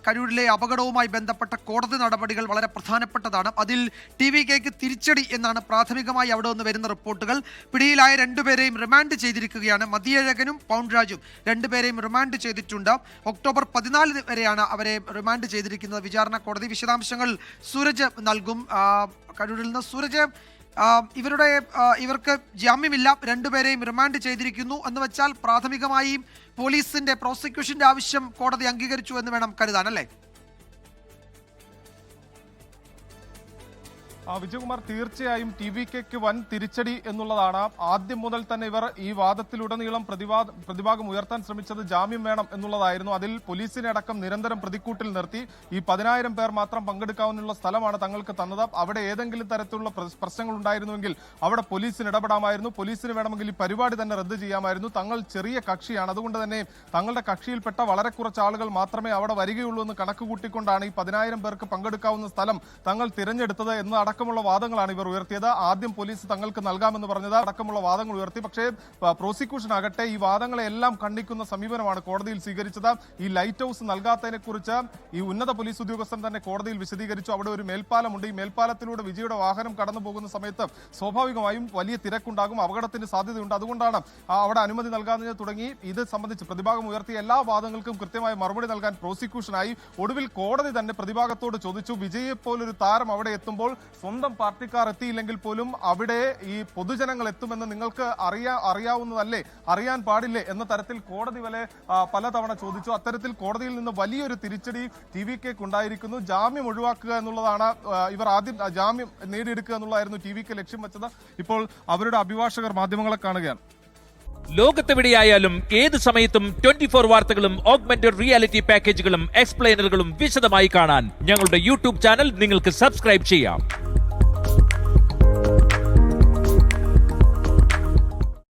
കരൂരിലെ അപകടവുമായി ബന്ധപ്പെട്ട കോടതി നടപടികൾ വളരെ പ്രധാനപ്പെട്ടതാണ്. അതിൽ TVKക്ക് തിരിച്ചടി എന്നാണ് പ്രാഥമികമായി അവിടെ നിന്ന് വരുന്ന റിപ്പോർട്ടുകൾ. പിടിയിലായ രണ്ടുപേരെയും റിമാൻഡ് ചെയ്തിരിക്കുകയാണ്. മതിയഴകനും പൗൺരാജും രണ്ടുപേരെയും റിമാൻഡ് ചെയ്തിട്ടുണ്ട്. ഒക്ടോബർ 14 വരെയാണ് അവരെ റിമാൻഡ് ചെയ്തിരിക്കുന്നത് വിചാരണ കോടതി. വിശദാംശങ്ങൾ സൂരജ് നൽകും. കരൂരിൽ നിന്ന് സൂരജ്, ഇവർക്ക് ജാമ്യമില്ല, രണ്ടുപേരെയും റിമാൻഡ് ചെയ്തിരിക്കുന്നു എന്ന് വെച്ചാൽ പ്രാഥമികമായി പോലീസിന്റെ പ്രോസിക്യൂഷന്റെ ആവശ്യം കോടതി അംഗീകരിച്ചു എന്ന് വേണം കരുതാൻ, അല്ലേ? വിജയകുമാർ, തീർച്ചയായും TVKക്ക് വൻ തിരിച്ചടി എന്നുള്ളതാണ്. ആദ്യം മുതൽ തന്നെ ഇവർ ഈ വാദത്തിലുടനീളം പ്രതിഭാഗം ഉയർത്താൻ ശ്രമിച്ചത് ജാമ്യം വേണം എന്നുള്ളതായിരുന്നു. അതിൽ പോലീസിനെ അടക്കം നിരന്തരം പ്രതിക്കൂട്ടിൽ നിർത്തി ഈ 10,000 പേർ മാത്രം പങ്കെടുക്കാവുന്ന സ്ഥലമാണ് തങ്ങൾക്ക് തന്നത്. അവിടെ ഏതെങ്കിലും തരത്തിലുള്ള പ്രശ്നങ്ങൾ ഉണ്ടായിരുന്നുവെങ്കിൽ അവിടെ പോലീസിന് ഇടപെടാമായിരുന്നു. പോലീസിന് വേണമെങ്കിൽ ഈ പരിപാടി തന്നെ റദ്ദ് ചെയ്യാമായിരുന്നു. തങ്ങൾ ചെറിയ കക്ഷിയാണ്, അതുകൊണ്ട് തന്നെ തങ്ങളുടെ കക്ഷിയിൽപ്പെട്ട വളരെ കുറച്ച് ആളുകൾ മാത്രമേ അവിടെ വരികയുള്ളൂ എന്ന് കണക്ക് കൂട്ടിക്കൊണ്ടാണ് ഈ 10,000 പേർക്ക് പങ്കെടുക്കാവുന്ന സ്ഥലം തങ്ങൾ തിരഞ്ഞെടുത്തത് എന്ന് അടക്കമുള്ള വാദങ്ങളാണ് ഇവർ ഉയർത്തിയത്. ആദ്യം പോലീസ് തങ്ങൾക്ക് നൽകാമെന്ന് പറഞ്ഞത് അടക്കമുള്ള വാദങ്ങൾ ഉയർത്തി. പക്ഷേ പ്രോസിക്യൂഷൻ ആകട്ടെ ഈ വാദങ്ങളെല്ലാം ഖണ്ഡിക്കുന്ന സമീപനമാണ് കോടതിയിൽ സ്വീകരിച്ചത്. ഈ ലൈറ്റ് ഹൗസ് നൽകാത്തതിനെ കുറിച്ച് ഈ ഉന്നത പോലീസ് ഉദ്യോഗസ്ഥൻ തന്നെ കോടതിയിൽ വിശദീകരിച്ചു. അവിടെ ഒരു മേൽപ്പാലമുണ്ട്. ഈ മേൽപ്പാലത്തിലൂടെ വിജയുടെ വാഹനം കടന്നു പോകുന്ന സമയത്ത് സ്വാഭാവികമായും വലിയ തിരക്കുണ്ടാകും, അപകടത്തിന് സാധ്യതയുണ്ട്. അതുകൊണ്ടാണ് അവിടെ അനുമതി നൽകാതെ തുടങ്ങി. ഇത് സംബന്ധിച്ച് പ്രതിഭാഗം ഉയർത്തിയ എല്ലാ വാദങ്ങൾക്കും കൃത്യമായ മറുപടി നൽകാൻ പ്രോസിക്യൂഷനായി. ഒടുവിൽ കോടതി തന്നെ പ്രതിഭാഗത്തോട് ചോദിച്ചു, വിജയെ പോലൊരു താരം അവിടെ എത്തുമ്പോൾ സ്വന്തം പാർട്ടിക്കാർ എത്തിയില്ലെങ്കിൽ പോലും അവിടെ ഈ പൊതുജനങ്ങൾ എത്തുമെന്ന് നിങ്ങൾക്ക് അറിയാവുന്നതല്ലേ, അറിയാൻ പാടില്ലേ എന്ന തരത്തിൽ കോടതി പലതവണ ചോദിച്ചു. അത്തരത്തിൽ കോടതിയിൽ നിന്ന് വലിയൊരു തിരിച്ചടി TVKക്ക് ഉണ്ടായിരിക്കുന്നു. ജാമ്യം ഒഴിവാക്കുക എന്നുള്ളതാണ് ഇവർ ആദ്യം ജാമ്യം നേടിയെടുക്കുക എന്നുള്ളതായിരുന്നു TVK ലക്ഷ്യം വെച്ചത്. ഇപ്പോൾ അവരുടെ അഭിഭാഷകർ മാധ്യമങ്ങളെ കാണുകയാണ്. ലോകത്തെവിടെയായാലും ഏത് സമയത്തും 24 വാർത്തകളും ഓഗ്മെന്റഡ് റിയാലിറ്റി പാക്കേജുകളും എക്സ്പ്ലെയിനറുകളും വിശദമായി കാണാൻ ഞങ്ങളുടെ YouTube ചാനൽ നിങ്ങൾക്ക് സബ്സ്ക്രൈബ് ചെയ്യാം.